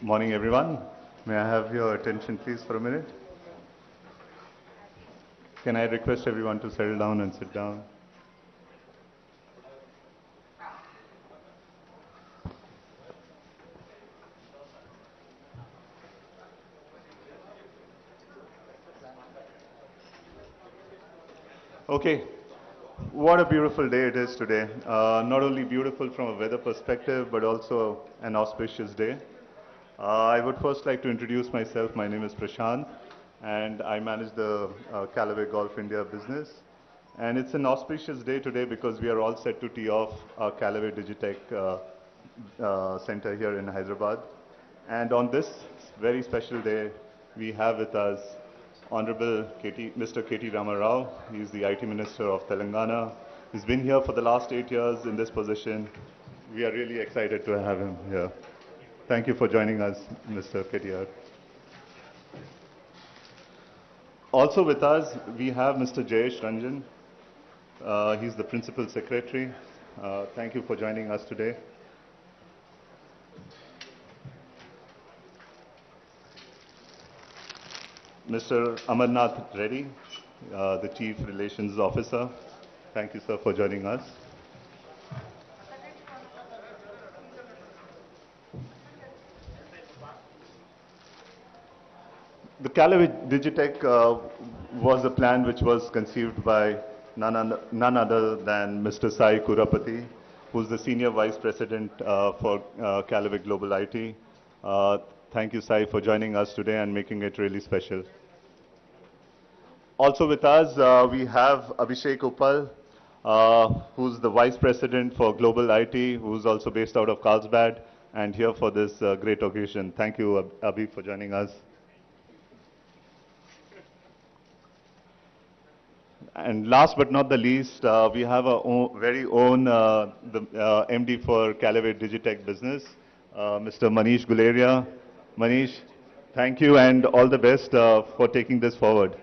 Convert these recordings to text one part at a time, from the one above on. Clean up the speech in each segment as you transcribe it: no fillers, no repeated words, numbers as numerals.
Morning, everyone. May I have your attention, please, for a minute? Can I request everyone to settle down and sit down? Okay. What a beautiful day it is today. Not only beautiful from a weather perspective, but also an auspicious day. I would first like to introduce myself. My name is Prashant, and I manage the Callaway Golf India business. And it's an auspicious day today because we are all set to tee off our Callaway Digitech center here in Hyderabad. And on this very special day, we have with us Honorable Mr. KT Rama Rao. He is the IT Minister of Telangana. He's been here for the last 8 years in this position. We are really excited to have him here. Thank you for joining us, Mr. KTR. Also with us, we have Mr. Jayesh Ranjan. He's the Principal Secretary. Thank you for joining us today. Mr. Amarnath Reddy, the Chief Relations Officer. Thank you, sir, for joining us. The Callaway Digitech was a plan which was conceived by none other than Mr. Sai Kurapati, who's the Senior Vice President for Callaway Global IT. Thank you, Sai, for joining us today and making it really special. Also with us, we have Abhishek Uppal, who's the Vice President for Global IT, who's also based out of Carlsbad and here for this great occasion. Thank you, Abhi, for joining us. And last but not the least, we have our very own MD for Callaway Digitech business, Mr. Manish Guleria. Manish, thank you and all the best for taking this forward.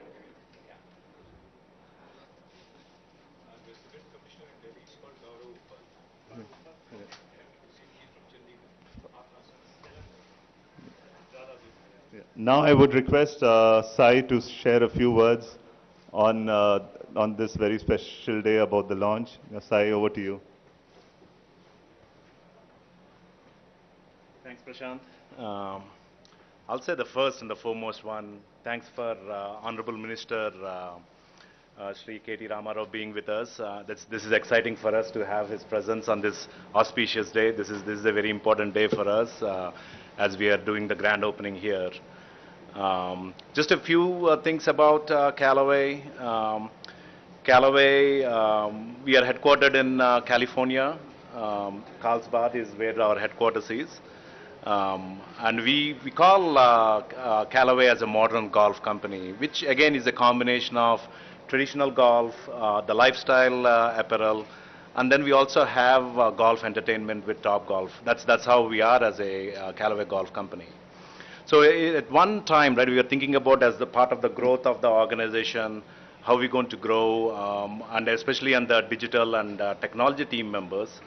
Now I would request Sai to share a few words on this very special day about the launch. Sai, over to you. Thanks, Prashant. I'll say the first and the foremost one, thanks for Honorable Minister Shri KT Ramarao being with us. This is exciting for us to have his presence on this auspicious day. This is a very important day for us as we are doing the grand opening here. Just a few things about Callaway. Callaway, we are headquartered in California. Carlsbad is where our headquarters is. And we call Callaway as a modern golf company, which again is a combination of traditional golf, the lifestyle apparel, and then we also have golf entertainment with Top Golf. That's how we are as a Callaway golf company. So at one time, right, we were thinking about as the part of the growth of the organization, how we're going to grow, and especially on the digital and technology team members.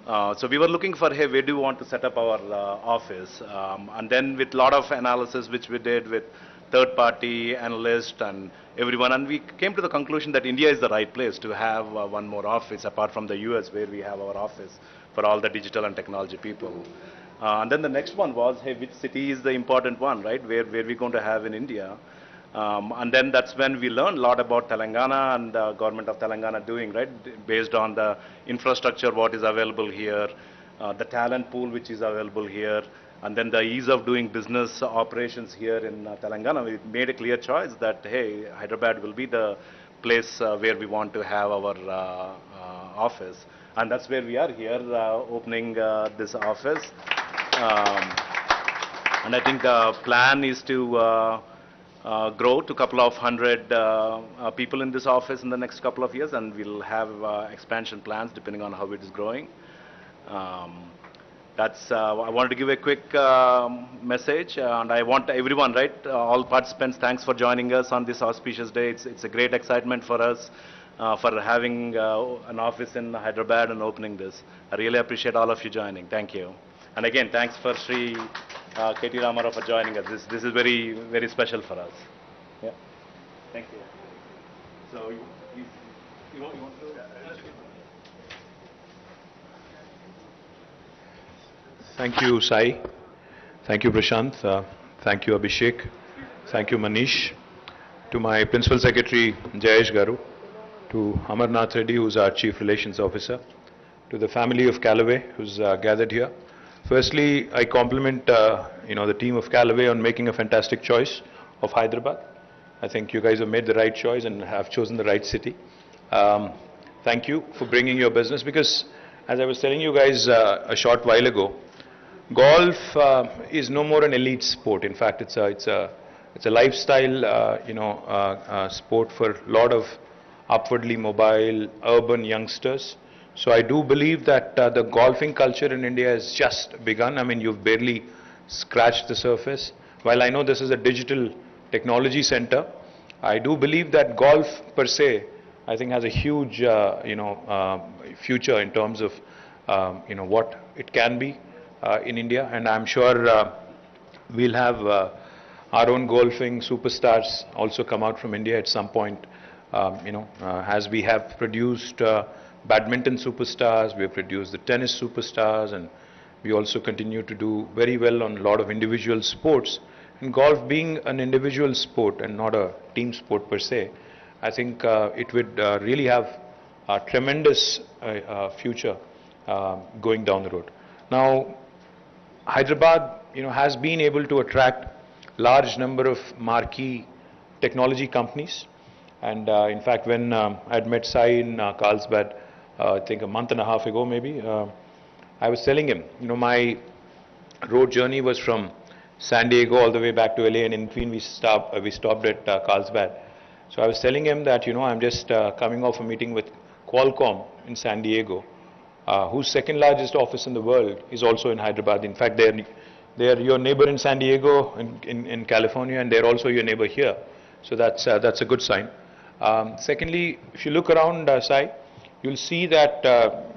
So we were looking for, hey, where do we want to set up our office? And then with a lot of analysis, which we did with third-party analysts and everyone, and we came to the conclusion that India is the right place to have one more office, apart from the US, where we have our office for all the digital and technology people. And then the next one was, hey, which city is the important one, right? Where we're going to have in India. And then that's when we learned a lot about Telangana and the government of Telangana doing, right? Based on the infrastructure, what is available here, the talent pool which is available here, and then the ease of doing business operations here in Telangana. We made a clear choice that, hey, Hyderabad will be the place where we want to have our office. And that's where we are here, opening this office. And I think the plan is to grow to a couple of hundred people in this office in the next couple of years, and we'll have expansion plans depending on how it is growing. I wanted to give a quick message, and I want everyone, right, all participants, thanks for joining us on this auspicious day. It's a great excitement for us for having an office in Hyderabad and opening this. I really appreciate all of you joining. Thank you. And again, thanks for Sri KT Ramarao for joining us. This is very, very special for us. Yeah. Thank you. So, you want to? Thank you, Sai. Thank you, Prashant. Thank you, Abhishek. Thank you, Manish. To my Principal Secretary, Jayesh Garu. To Amarnath Reddy, who's our Chief Relations Officer. To the family of Callway, who's gathered here. Firstly, I compliment the team of Callway on making a fantastic choice of Hyderabad. I think you guys have made the right choice and have chosen the right city. Thank you for bringing your business, because as I was telling you guys a short while ago, golf is no more an elite sport. In fact, it's a lifestyle sport for a lot of upwardly mobile urban youngsters. So I do believe that the golfing culture in India has just begun. I mean, you've barely scratched the surface. While I know this is a digital technology center, I do believe that golf per se, I think, has a huge future in terms of what it can be in India. And I'm sure we'll have our own golfing superstars also come out from India at some point. As we have produced badminton superstars, we have produced the tennis superstars, and we also continue to do very well on a lot of individual sports. And golf being an individual sport and not a team sport per se, I think it would really have a tremendous future going down the road. Now, Hyderabad, has been able to attract large number of marquee technology companies. And in fact, when I had met Sai in Carlsbad, I think a month and a half ago maybe, I was telling him, my road journey was from San Diego all the way back to LA, and in between we stopped at Carlsbad. So I was telling him that, I'm just coming off a meeting with Qualcomm in San Diego, whose second largest office in the world is also in Hyderabad. In fact, they're your neighbor in San Diego, in California, and they're also your neighbor here. So that's a good sign. Secondly, if you look around, Sai, you'll see that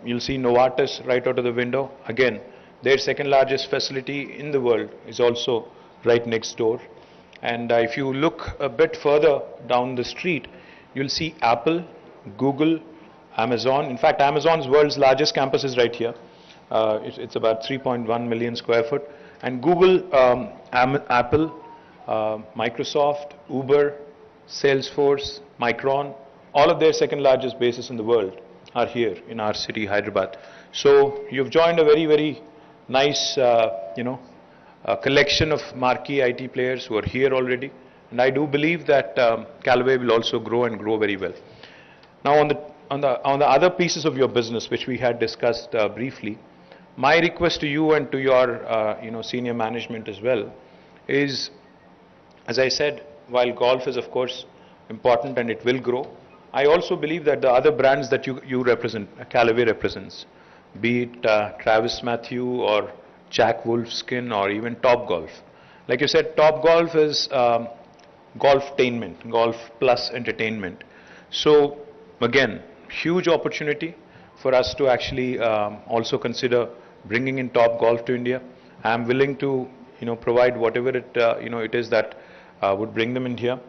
you'll see Novartis right out of the window. Again, their second largest facility in the world is also right next door. And if you look a bit further down the street, you'll see Apple, Google, Amazon. In fact, Amazon's world's largest campus is right here. It's about 3.1 million square foot. And Google, Apple, Microsoft, Uber, Salesforce, Micron, all of their second largest bases in the world are here in our city, Hyderabad. So you've joined a very, very nice, collection of marquee IT players who are here already. And I do believe that Callway will also grow and grow very well. Now, on the other pieces of your business, which we had discussed briefly, my request to you and to your senior management as well is, as I said, while golf is of course important and it will grow, I also believe that the other brands that you represent, Callaway represents, be it Travis Mathew or Jack Wolfskin or even Top Golf. Like you said, Top Golf is golftainment, golf plus entertainment. So again, huge opportunity for us to actually also consider bringing in Top Golf to India. I am willing to provide whatever it is that would bring them in here.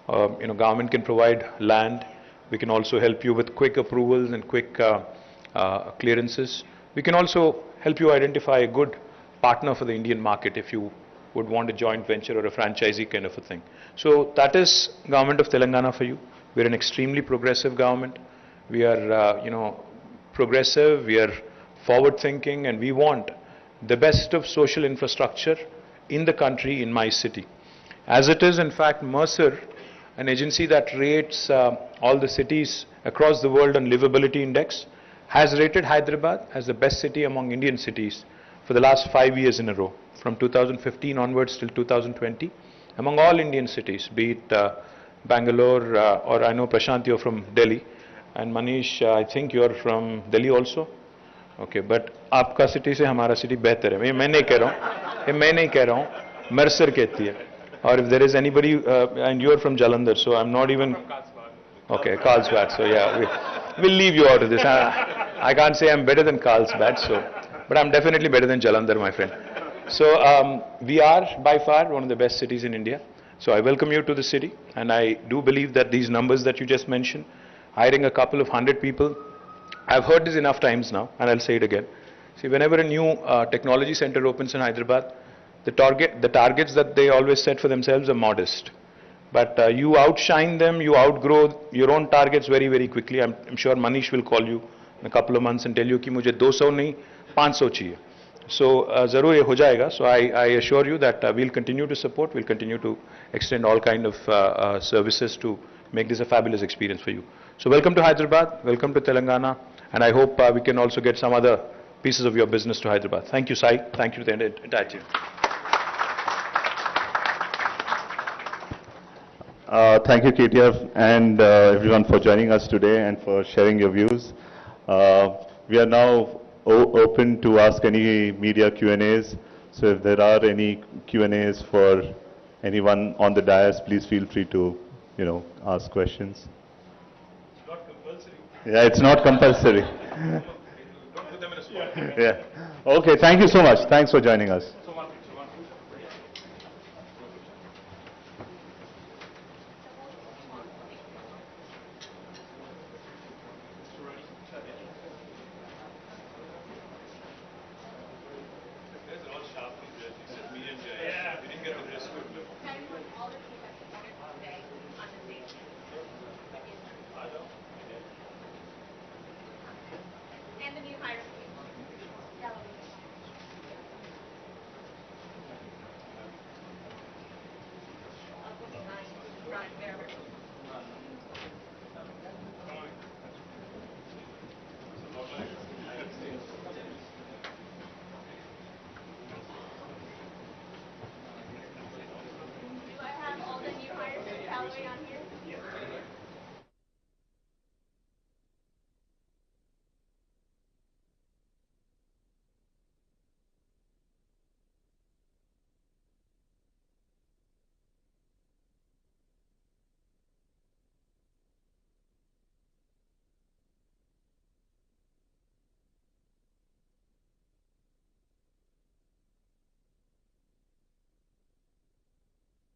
Government can provide land. We can also help you with quick approvals and quick clearances. We can also help you identify a good partner for the Indian market if you would want a joint venture or a franchisee kind of a thing. So that is Government of Telangana for you. We are an extremely progressive government. We are, progressive, we are forward thinking, and we want the best of social infrastructure in the country, in my city. As it is, in fact, Mercer, an agency that rates all the cities across the world on livability index, has rated Hyderabad as the best city among Indian cities for the last 5 years in a row, from 2015 onwards till 2020, among all Indian cities, be it Bangalore, or I know Prashant, you're from Delhi, and Manish, I think you're from Delhi also. Okay, but आपका city से हमारा city बेहतर है. मैं नहीं कह रहा हूँ, Mercer कहती है. Or if there is anybody, and you're from Jalandhar, so I'm not even. Okay, Carlsbad. So yeah, we'll leave you out of this. I can't say I'm better than Carlsbad. So but I'm definitely better than Jalandhar, my friend. So we are by far one of the best cities in India. So I welcome you to the city, and I do believe that these numbers that you just mentioned, hiring a couple of 100 people, I've heard this enough times now, and I'll say it again. See, whenever a new technology center opens in Hyderabad, the targets that they always set for themselves are modest. But you outshine them, you outgrow your own targets very, very quickly. I'm sure Manish will call you in a couple of months and tell you कि मुझे 200 नहीं 500 चाहिए. So ज़रूर ये हो जाएगा. So I assure you that we'll continue to support, we'll continue to extend all kind of services to make this a fabulous experience for you. So welcome to Hyderabad, welcome to Telangana, and I hope we can also get some other pieces of your business to Hyderabad. Thank you, Sai. Thank you to the entire team. Thank you, KTR, and everyone for joining us today and for sharing your views. We are now open to ask any media Q&As. So if there are any Q&As for anyone on the dais, please feel free to, ask questions. It's not compulsory. Yeah, it's not compulsory. Don't put them in a spot. Yeah. Okay, thank you so much. Thanks for joining us. And the new hires. Do I have all the new hires from Callway on here?